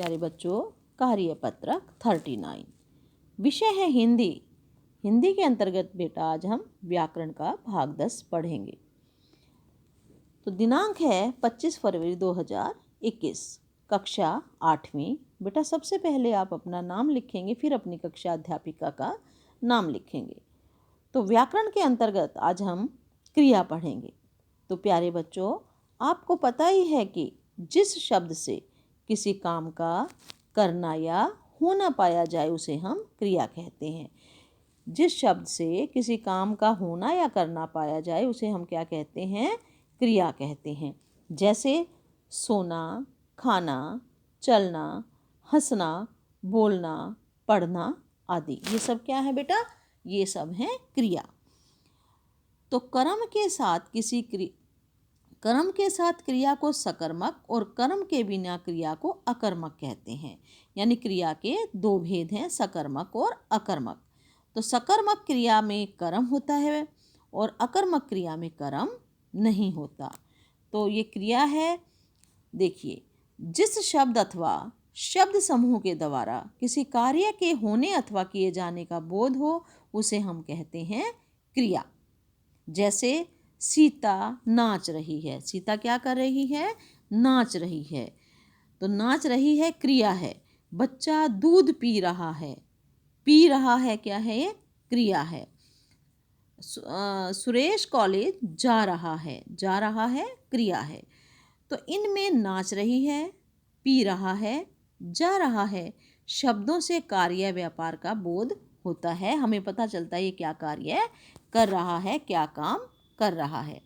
प्यारे बच्चों, कार्यपत्रक 39 विषय है हिंदी। हिंदी के अंतर्गत बेटा आज हम व्याकरण का भाग 10 पढ़ेंगे। तो दिनांक है 25 फरवरी 2021, कक्षा 8वीं। बेटा सबसे पहले आप अपना नाम लिखेंगे, फिर अपनी कक्षा अध्यापिका का नाम लिखेंगे। तो व्याकरण के अंतर्गत आज हम क्रिया पढ़ेंगे। तो प्यारे बच्चों, आपको पता ही है कि जिस शब्द से किसी काम का करना या होना पाया जाए उसे हम क्रिया कहते हैं। जिस शब्द से किसी काम का होना या करना पाया जाए उसे हम क्या कहते हैं? क्रिया कहते हैं। जैसे सोना, खाना, चलना, हंसना, बोलना, पढ़ना आदि। ये सब क्या है बेटा? ये सब हैं क्रिया। तो कर्म के साथ क्रिया को सकर्मक और कर्म के बिना क्रिया को अकर्मक कहते हैं। यानी क्रिया के दो भेद हैं, सकर्मक और अकर्मक। तो सकर्मक क्रिया में कर्म होता है और अकर्मक क्रिया में कर्म नहीं होता। तो ये क्रिया है। देखिए, जिस शब्द अथवा शब्द समूह के द्वारा किसी कार्य के होने अथवा किए जाने का बोध हो उसे हम कहते हैं क्रिया। जैसे सीता नाच रही है। सीता क्या कर रही है? नाच रही है। तो नाच रही है क्रिया है। बच्चा दूध पी रहा है। पी रहा है क्या है? ये क्रिया है। सुरेश कॉलेज जा रहा है। जा रहा है क्रिया है। तो इनमें नाच रही है, पी रहा है, जा रहा है शब्दों से कार्य व्यापार का बोध होता है। हमें पता चलता है ये क्या कार्य कर रहा है, क्या काम कर रहा है।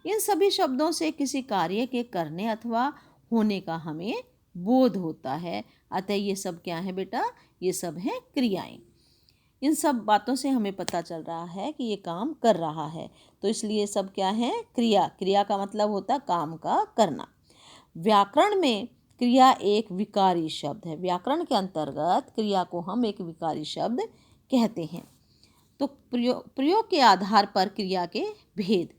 इन सभी शब्दों से किसी कार्य के करने अथवा होने का हमें बोध होता है। अतः ये सब क्या है बेटा? ये सब हैं क्रियाएं। इन सब बातों से हमें पता चल रहा है कि ये काम कर रहा है, तो इसलिए सब क्या है? क्रिया। क्रिया का मतलब होता है काम का करना। व्याकरण में क्रिया एक विकारी शब्द है। व्याकरण के अंतर्गत क्रिया को हम एक विकारी शब्द कहते हैं। तो प्रयोग के आधार पर क्रिया के भेद।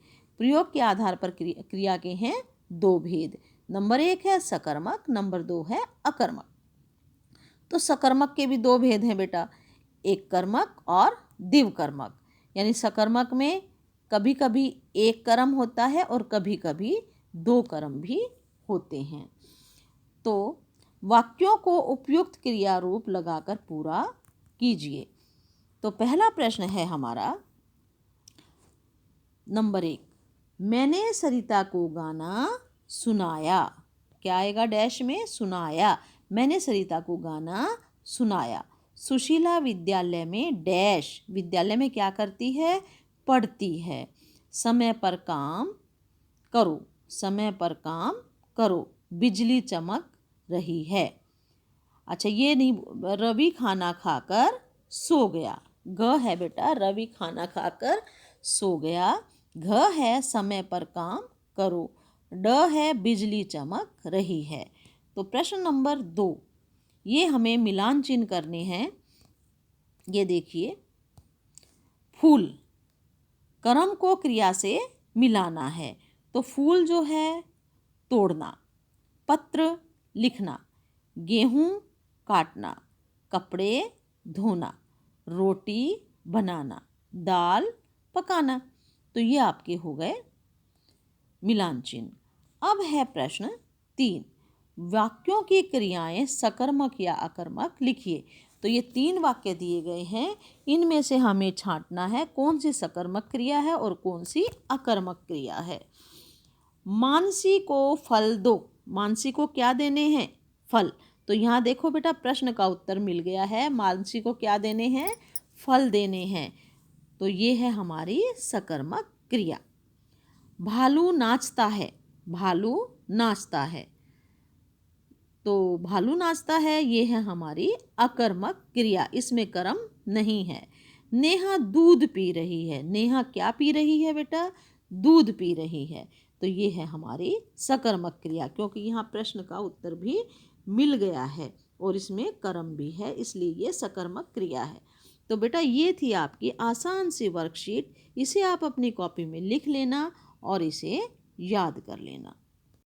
प्रयोग के आधार पर क्रिया के हैं दो भेद। नंबर 1 है सकर्मक, नंबर 2 है अकर्मक। तो सकर्मक के भी दो भेद हैं बेटा, एक कर्मक और द्विकर्मक। यानी सकर्मक में कभी कभी एक कर्म होता है और कभी कभी दो कर्म भी होते हैं। तो वाक्यों को उपयुक्त क्रिया रूप लगाकर पूरा कीजिए। तो पहला प्रश्न है हमारा नंबर 1, मैंने सरिता को गाना सुनाया। क्या आएगा? डैश में सुनाया। मैंने सरिता को गाना सुनाया। सुशीला विद्यालय में डैश। विद्यालय में क्या करती है? पढ़ती है। समय पर काम करो। समय पर काम करो। बिजली चमक रही है। अच्छा, ये नहीं, रवि खाना खाकर सो गया। ग है बेटा, रवि खाना खाकर सो गया। घ है समय पर काम करो। ड है बिजली चमक रही है। तो प्रश्न नंबर 2, ये हमें मिलान चिन्ह करने हैं। ये देखिए, फूल कर्म को क्रिया से मिलाना है। तो फूल जो है तोड़ना, पत्र लिखना, गेहूं काटना, कपड़े धोना, रोटी बनाना, दाल पकाना। तो ये आपके हो गए मिलान चिन्ह। अब है प्रश्न 3, वाक्यों की क्रियाएं सकर्मक या अकर्मक लिखिए। तो ये 3 वाक्य दिए गए हैं, इनमें से हमें छांटना है कौन सी सकर्मक क्रिया है और कौन सी अकर्मक क्रिया है। मानसी को फल दो। मानसी को क्या देने हैं? फल। तो यहाँ देखो बेटा, प्रश्न का उत्तर मिल गया है। मानसी को क्या देने हैं? फल देने हैं। तो ये है हमारी सकर्मक क्रिया। भालू नाचता है। भालू नाचता है। तो भालू नाचता है, ये है हमारी अकर्मक क्रिया, इसमें कर्म नहीं है। नेहा दूध पी रही है। नेहा क्या पी रही है बेटा? दूध पी रही है। तो ये है हमारी सकर्मक क्रिया, क्योंकि यहाँ प्रश्न का उत्तर भी मिल गया है और इसमें कर्म भी है, इसलिए ये सकर्मक क्रिया है। तो बेटा ये थी आपकी आसान सी वर्कशीट। इसे आप अपनी कॉपी में लिख लेना और इसे याद कर लेना।